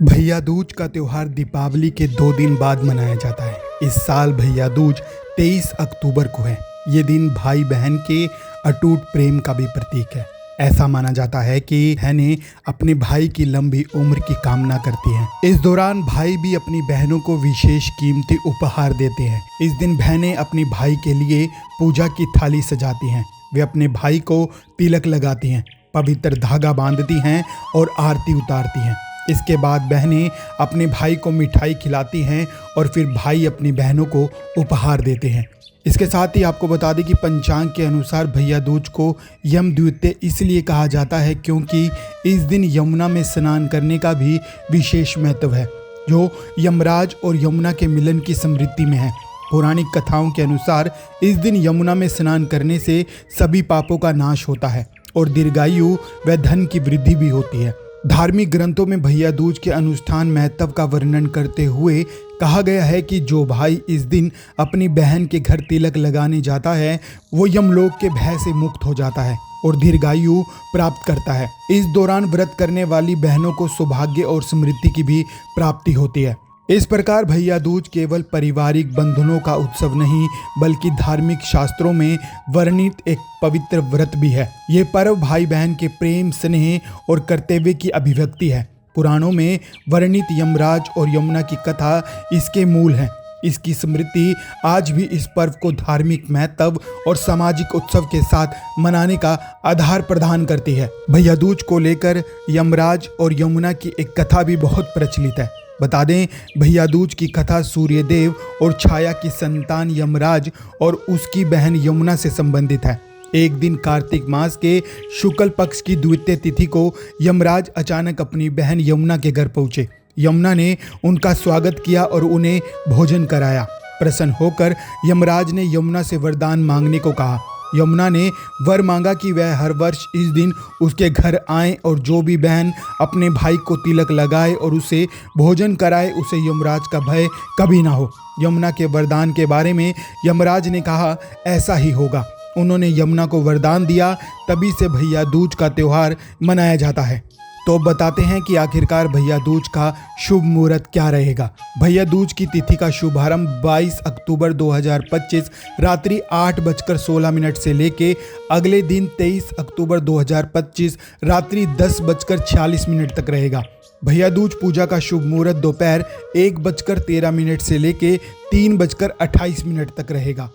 भैया दूज का त्योहार दीपावली के 2 दिन बाद मनाया जाता है। इस साल भैया दूज 23 अक्टूबर को है। ये दिन भाई बहन के अटूट प्रेम का भी प्रतीक है। ऐसा माना जाता है कि बहनें अपने भाई की लंबी उम्र की कामना करती हैं। इस दौरान भाई भी अपनी बहनों को विशेष कीमती उपहार देते हैं। इस दिन बहनें अपने भाई के लिए पूजा की थाली सजाती हैं। वे अपने भाई को तिलक लगाती हैं, पवित्र धागा बांधती हैं और आरती उतारती हैं। इसके बाद बहनें अपने भाई को मिठाई खिलाती हैं और फिर भाई अपनी बहनों को उपहार देते हैं। इसके साथ ही आपको बता दें कि पंचांग के अनुसार भैया दूज को यम द्वितीया इसलिए कहा जाता है क्योंकि इस दिन यमुना में स्नान करने का भी विशेष महत्व है, जो यमराज और यमुना के मिलन की स्मृति में है। पौराणिक कथाओं के अनुसार इस दिन यमुना में स्नान करने से सभी पापों का नाश होता है और दीर्घायु व धन की वृद्धि भी होती है। धार्मिक ग्रंथों में भैया दूज के अनुष्ठान महत्व का वर्णन करते हुए कहा गया है कि जो भाई इस दिन अपनी बहन के घर तिलक लगाने जाता है वो यमलोक के भय से मुक्त हो जाता है और दीर्घायु प्राप्त करता है। इस दौरान व्रत करने वाली बहनों को सौभाग्य और समृद्धि की भी प्राप्ति होती है। इस प्रकार भैया दूज केवल पारिवारिक बंधनों का उत्सव नहीं बल्कि धार्मिक शास्त्रों में वर्णित एक पवित्र व्रत भी है। ये पर्व भाई बहन के प्रेम, स्नेह और कर्तव्य की अभिव्यक्ति है। पुराणों में वर्णित यमराज और यमुना की कथा इसके मूल है। इसकी स्मृति आज भी इस पर्व को धार्मिक महत्व और सामाजिक उत्सव के साथ मनाने का आधार प्रदान करती है। भैया दूज को लेकर यमराज और यमुना की एक कथा भी बहुत प्रचलित है। बता दें, भैया दूज की कथा सूर्यदेव और छाया की संतान यमराज और उसकी बहन यमुना से संबंधित है। एक दिन कार्तिक मास के शुक्ल पक्ष की द्वितीय तिथि को यमराज अचानक अपनी बहन यमुना के घर पहुंचे। यमुना ने उनका स्वागत किया और उन्हें भोजन कराया। प्रसन्न होकर यमराज ने यमुना से वरदान मांगने को कहा। यमुना ने वर मांगा कि वह हर वर्ष इस दिन उसके घर आए और जो भी बहन अपने भाई को तिलक लगाए और उसे भोजन कराए उसे यमराज का भय कभी ना हो। यमुना के वरदान के बारे में यमराज ने कहा, ऐसा ही होगा। उन्होंने यमुना को वरदान दिया। तभी से भैया दूज का त्यौहार मनाया जाता है। तो बताते हैं कि आखिरकार भैया दूज का शुभ मुहूर्त क्या रहेगा। भैया दूज की तिथि का शुभारंभ 22 अक्टूबर 2025 रात्रि 8:16 से लेके अगले दिन 23 अक्टूबर 2025 रात्रि 10:46 तक रहेगा। भैया दूज पूजा का शुभ मुहूर्त दोपहर 1:13 से लेके 3:28 तक रहेगा।